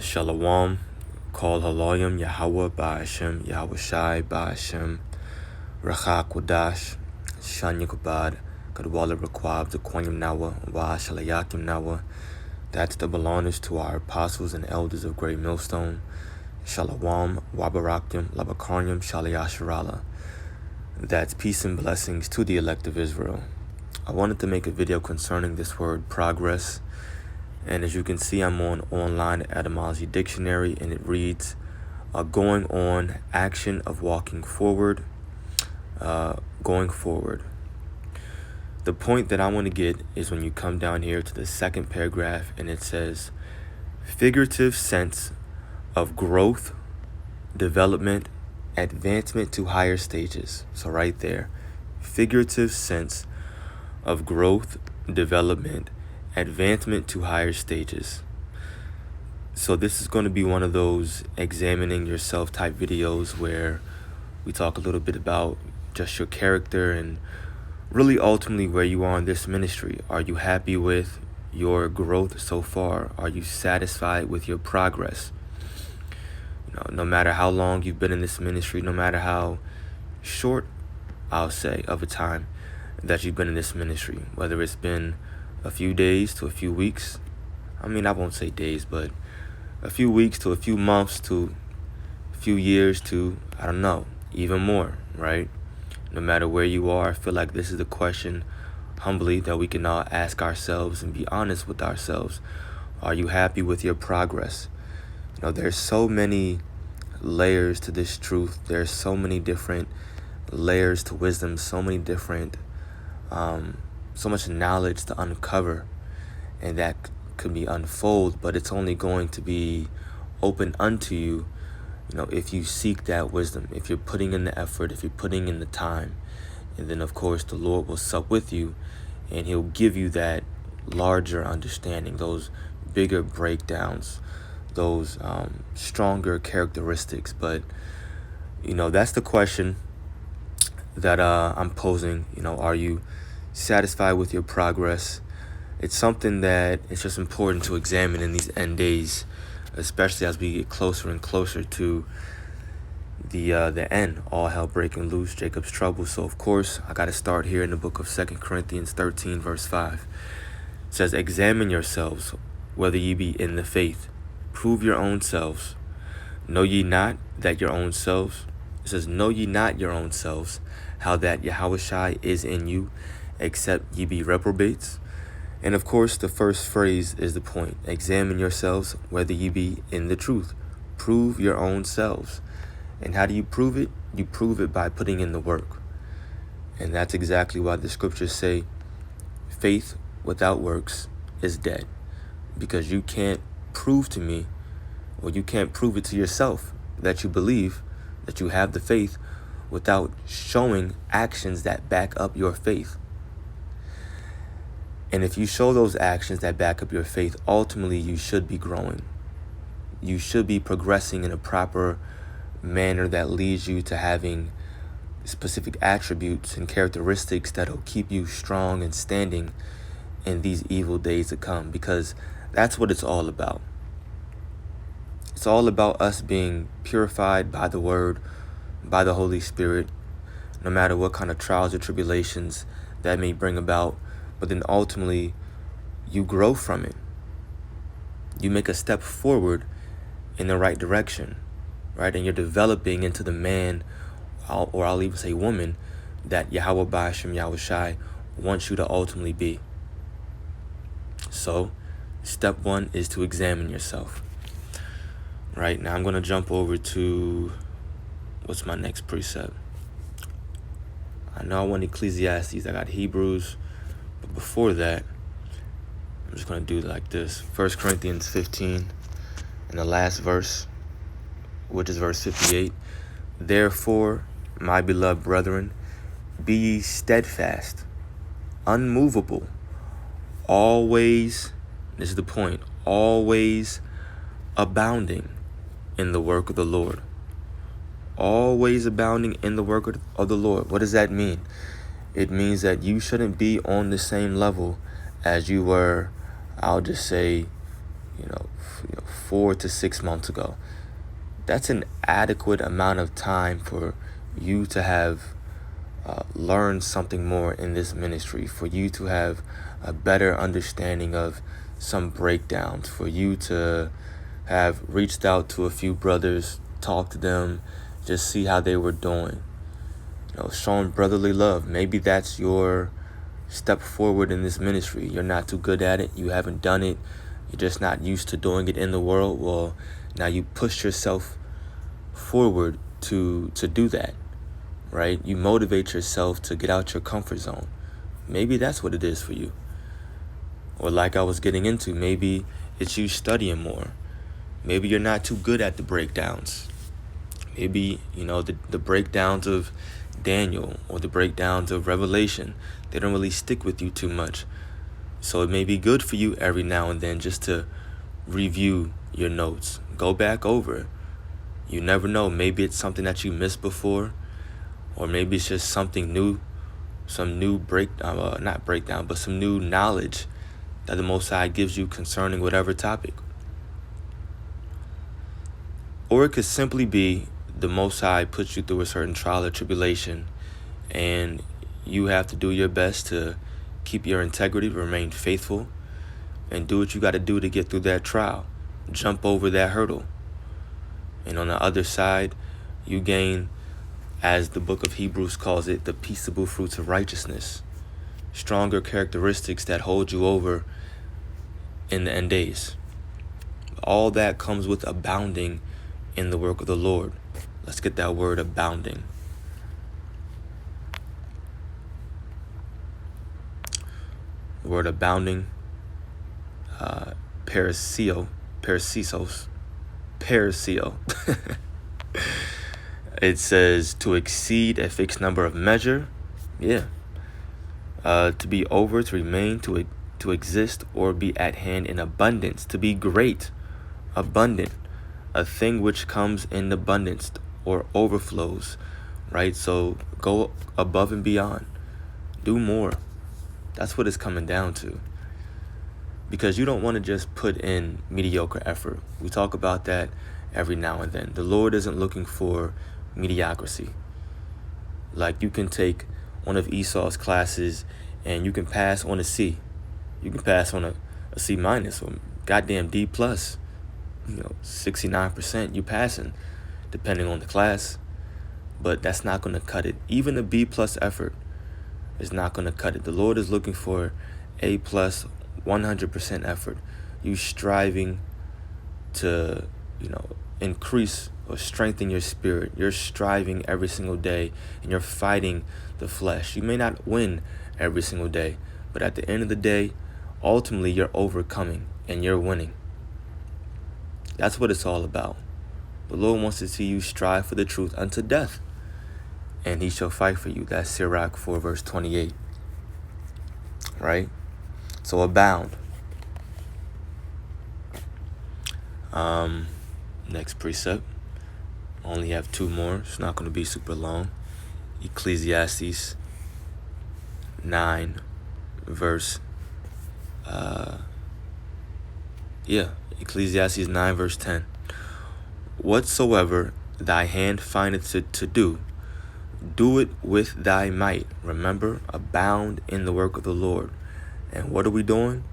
Shalom, Kol Haloyim, Yahweh, Ba'ashem, Yahweh Shai, Ba'ashem, Rachak Wadash, Shan Yukubad, Kadwala Rakwab, Zaquanyam Nawa, Wa Shalayakim Nawa. That's the belongers to our apostles and elders of Great Millstone. Shalom, Wabarakim, Labakarnyam, Shalayasharala. That's peace and blessings to the elect of Israel. I wanted to make a video concerning this word progress. And as you can see, I'm on Online Etymology Dictionary, and it reads, going on, action of walking forward, going forward. The point that I want to get is when you come down here to the second paragraph, and it says, figurative sense of growth, development, advancement to higher stages. So right there, figurative sense of growth, development, advancement to higher stages. So this is going to be one of those examining yourself type videos where we talk a little bit about just your character and really ultimately where you are in this ministry. Are you happy with your growth so far? Are you satisfied with your progress? No matter how long you've been in this ministry, no matter how short, I'll say, of a time that you've been in this ministry, whether it's been a few days to a few weeks. I mean, I won't say days, but a few weeks to a few months to a few years to, I don't know, even more, right? No matter where you are, I feel like this is the question humbly that we can all ask ourselves and be honest with ourselves. Are you happy with your progress? There's so many layers to this truth. There's so many different layers to wisdom, so many different so much knowledge to uncover, and that could be unfold, but it's only going to be open unto you, if you seek that wisdom, if you're putting in the effort, if you're putting in the time. And then of course the Lord will sup with you, and he'll give you that larger understanding, those bigger breakdowns, those stronger characteristics. But that's the question that I'm posing. Are you satisfied with your progress? It's something that it's just important to examine in these end days, especially as we get closer and closer to the end, all hell breaking loose, Jacob's trouble. So of course I got to start here in the book of 2 Corinthians 13 verse 5. It says, examine yourselves whether ye be in the faith, prove your own selves. Know ye not that your own selves, it says, know ye not your own selves, how that Yahweh Shai is in you, except ye be reprobates. And of course, the first phrase is the point. Examine yourselves whether ye be in the truth. Prove your own selves. And how do you prove it? You prove it by putting in the work. And that's exactly why the scriptures say faith without works is dead. Because you can't prove to me, or you can't prove it to yourself that you believe, that you have the faith, without showing actions that back up your faith. And if you show those actions that back up your faith, ultimately you should be growing. You should be progressing in a proper manner that leads you to having specific attributes and characteristics that'll keep you strong and standing in these evil days to come, because that's what it's all about. It's all about us being purified by the word, by the Holy Spirit, no matter what kind of trials or tribulations that may bring about. But then ultimately, you grow from it. You make a step forward in the right direction, right? And you're developing into the man, or I'll even say woman, that Yahweh Ba'ashem, Yahweh Shai wants you to ultimately be. So, step one is to examine yourself. Right, now I'm going to jump over to, what's my next precept? I know I want Ecclesiastes, I got Hebrews. But before that, I'm just going to do it like this. 1 Corinthians 15, and the last verse, which is verse 58. Therefore, my beloved brethren, be ye steadfast, unmovable, always, this is the point, always abounding in the work of the Lord. Always abounding in the work of the Lord. What does that mean? It means that you shouldn't be on the same level as you were, I'll just say, 4 to 6 months ago. That's an adequate amount of time for you to have learned something more in this ministry, for you to have a better understanding of some breakdowns, for you to have reached out to a few brothers, talked to them, just see how they were doing. Showing brotherly love. Maybe that's your step forward in this ministry. You're not too good at it. You haven't done it. You're just not used to doing it in the world. Well, now you push yourself forward to do that, right? You motivate yourself to get out your comfort zone. Maybe that's what it is for you. Or like I was getting into, maybe it's you studying more. Maybe you're not too good at the breakdowns. Maybe, the breakdowns of Daniel or the breakdowns of Revelation, they don't really stick with you too much. So it may be good for you every now and then just to review your notes. Go back over. You never know. Maybe it's something that you missed before, or maybe it's just something new, some new some new knowledge that the Most High gives you concerning whatever topic. Or it could simply be the Most High puts you through a certain trial or tribulation, and you have to do your best to keep your integrity, remain faithful, and do what you got to do to get through that trial. Jump over that hurdle. And on the other side, you gain, as the book of Hebrews calls it, the peaceable fruits of righteousness. Stronger characteristics that hold you over in the end days. All that comes with abounding in the work of the Lord. Let's get that word abounding. The word abounding, parasio. It says to exceed a fixed number of measure. Yeah. To be over, to remain, to exist, or be at hand in abundance. To be great, abundant, a thing which comes in abundance or overflows, right? So go above and beyond. Do more. That's what it's coming down to. Because you don't want to just put in mediocre effort. We talk about that every now and then. The Lord isn't looking for mediocrity. Like, you can take one of Esau's classes and you can pass on a C. You can pass on a C minus or goddamn D plus. 69% you passing, depending on the class. But that's not going to cut it. Even a B plus effort is not going to cut it. The Lord is looking for A plus 100% effort. You striving to, increase or strengthen your spirit. You're striving every single day, and you're fighting the flesh. You may not win every single day, but at the end of the day, ultimately you're overcoming and you're winning. That's what it's all about. The Lord wants to see you strive for the truth unto death, and he shall fight for you. That's Sirach 4 verse 28. Right? So abound. Next precept. Only have 2 more. It's not going to be super long. Ecclesiastes 9 verse Ecclesiastes 9 verse 10. Whatsoever thy hand findeth to do, do it with thy might. Remember, abound in the work of the Lord. And what are we doing?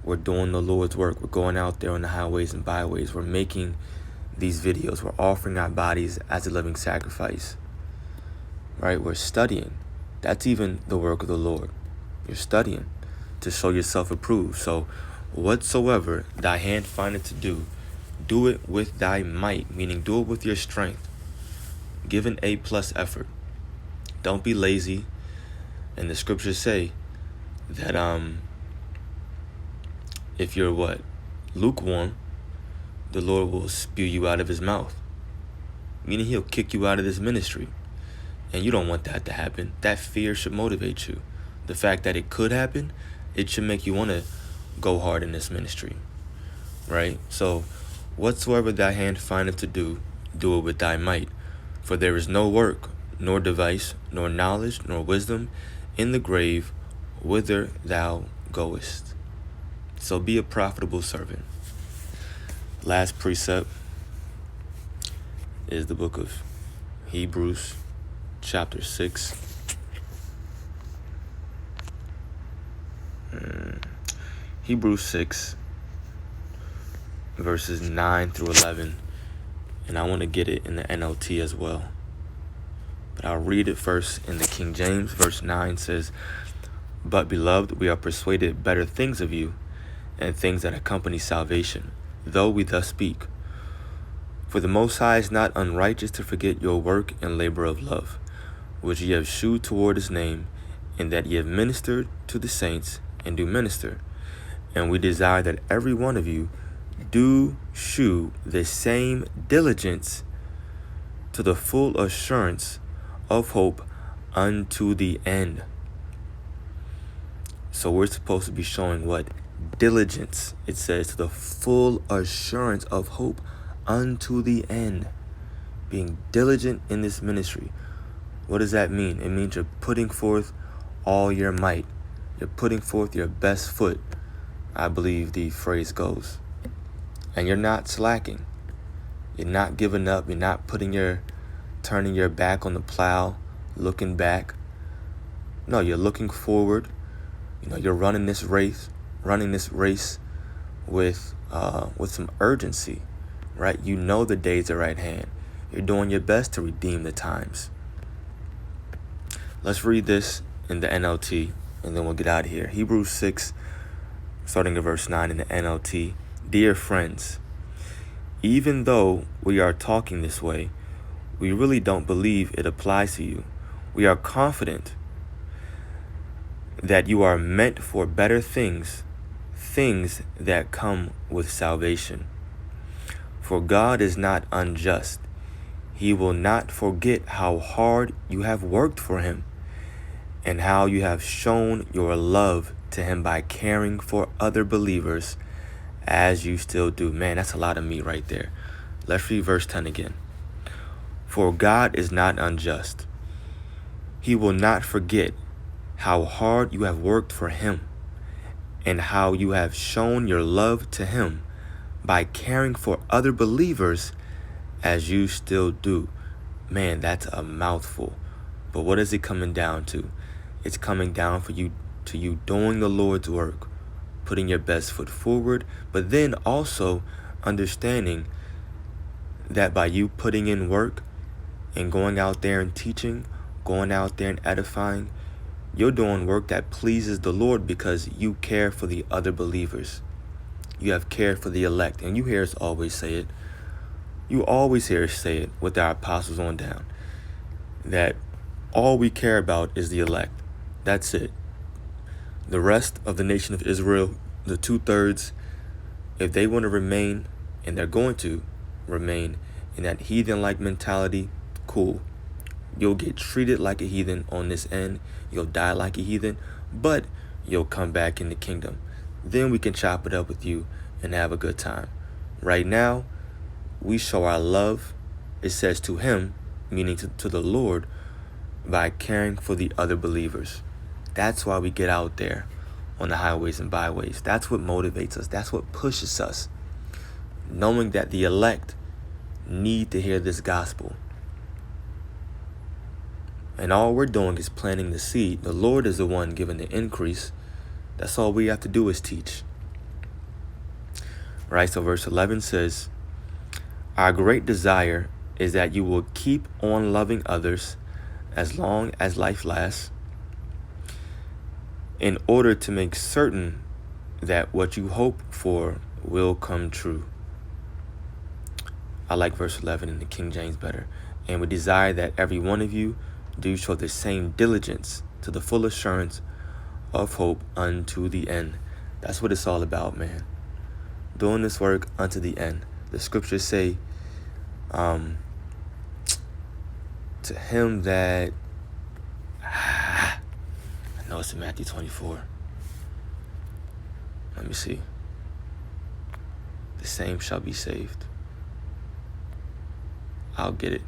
We're doing the Lord's work. We're going out there on the highways and byways. We're making these videos. We're offering our bodies as a living sacrifice. Right? We're studying. That's even the work of the Lord. You're studying to show yourself approved. So whatsoever thy hand findeth to do, do it with thy might, meaning do it with your strength. Give an A+ effort. Don't be lazy. And the scriptures say that if you're lukewarm, the Lord will spew you out of his mouth. Meaning he'll kick you out of this ministry. And you don't want that to happen. That fear should motivate you. The fact that it could happen, it should make you want to go hard in this ministry. Right? So, whatsoever thy hand findeth to do, do it with thy might. For there is no work, nor device, nor knowledge, nor wisdom in the grave whither thou goest. So be a profitable servant. Last precept is the book of Hebrews, chapter 6. Hebrews 6, verses 9 through 11. And I want to get it in the NLT as well. But I'll read it first in the King James. Verse 9 says, "But beloved, we are persuaded better things of you, and things that accompany salvation, though we thus speak. For the Most High is not unrighteous to forget your work and labor of love, which ye have shewed toward his name, and that ye have ministered to the saints, and do minister. And we desire that every one of you do shew the same diligence to the full assurance of hope unto the end." So we're supposed to be showing what? Diligence. It says to the full assurance of hope unto the end. Being diligent in this ministry. What does that mean? It means you're putting forth all your might. You're putting forth your best foot, I believe the phrase goes. And you're not slacking. You're not giving up. You're not turning your back on the plow, looking back. No, you're looking forward. You're running this race with some urgency, right? You know the days are at hand. You're doing your best to redeem the times. Let's read this in the NLT, and then we'll get out of here. Hebrews 6, starting at verse 9 in the NLT. "Dear friends, even though we are talking this way, we really don't believe it applies to you. We are confident that you are meant for better things, things that come with salvation. For God is not unjust. He will not forget how hard you have worked for him, and how you have shown your love to him by caring for other believers as you still do." Man, that's a lot of meat right there. Let's read verse 10 again. "For God is not unjust. He will not forget how hard you have worked for him, and how you have shown your love to him by caring for other believers as you still do." Man, that's a mouthful. But what is it coming down to? It's coming down to you doing the Lord's work, putting your best foot forward, but then also understanding that by you putting in work and going out there and teaching, going out there and edifying, you're doing work that pleases the Lord because you care for the other believers. You have cared for the elect. And you hear us always say it. You always hear us say it with our apostles on down, that all we care about is the elect. That's it. The rest of the nation of Israel, the 2/3, if they want to remain, and they're going to remain in that heathen-like mentality, cool. You'll get treated like a heathen on this end. You'll die like a heathen, but you'll come back in the kingdom. Then we can chop it up with you and have a good time. Right now, we show our love, it says to him, meaning to the Lord, by caring for the other believers. That's why we get out there on the highways and byways. That's what motivates us. That's what pushes us. Knowing that the elect need to hear this gospel. And all we're doing is planting the seed. The Lord is the one giving the increase. That's all we have to do is teach. Right, so verse 11 says, "Our great desire is that you will keep on loving others as long as life lasts, in order to make certain that what you hope for will come true." I like verse 11 in the King James better. "And we desire that every one of you do show the same diligence to the full assurance of hope unto the end." That's what it's all about, man. Doing this work unto the end. The scriptures say, to him that, I know it's in Matthew 24. Let me see. The same shall be saved. I'll get it.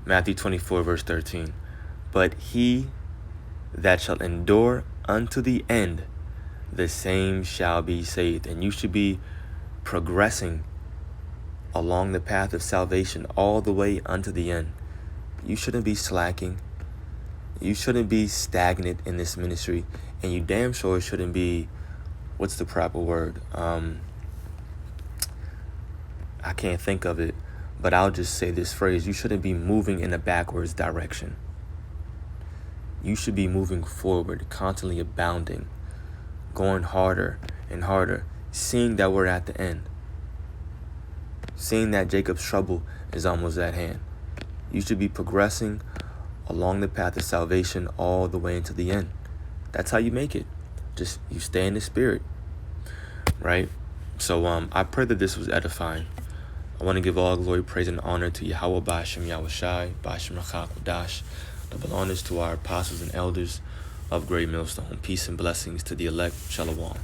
Matthew 24, verse 13. "But he that shall endure unto the end, the same shall be saved." And you should be progressing along the path of salvation all the way unto the end. You shouldn't be slacking. You shouldn't be stagnant in this ministry. And you damn sure shouldn't be, what's the proper word? I can't think of it, but I'll just say this phrase. You shouldn't be moving in a backwards direction. You should be moving forward, constantly abounding, going harder and harder, seeing that we're at the end, seeing that Jacob's trouble is almost at hand. You should be progressing along the path of salvation all the way into the end. That's how you make it. Just you stay in the spirit, right? So I pray that this was edifying. I want to give all glory, praise, and honor to Yahweh Ba'ashem Yahushai, Ba'ashem Rachakodash. Double honors to our apostles and elders of Great Millstone. Peace and blessings to the elect. Shalom.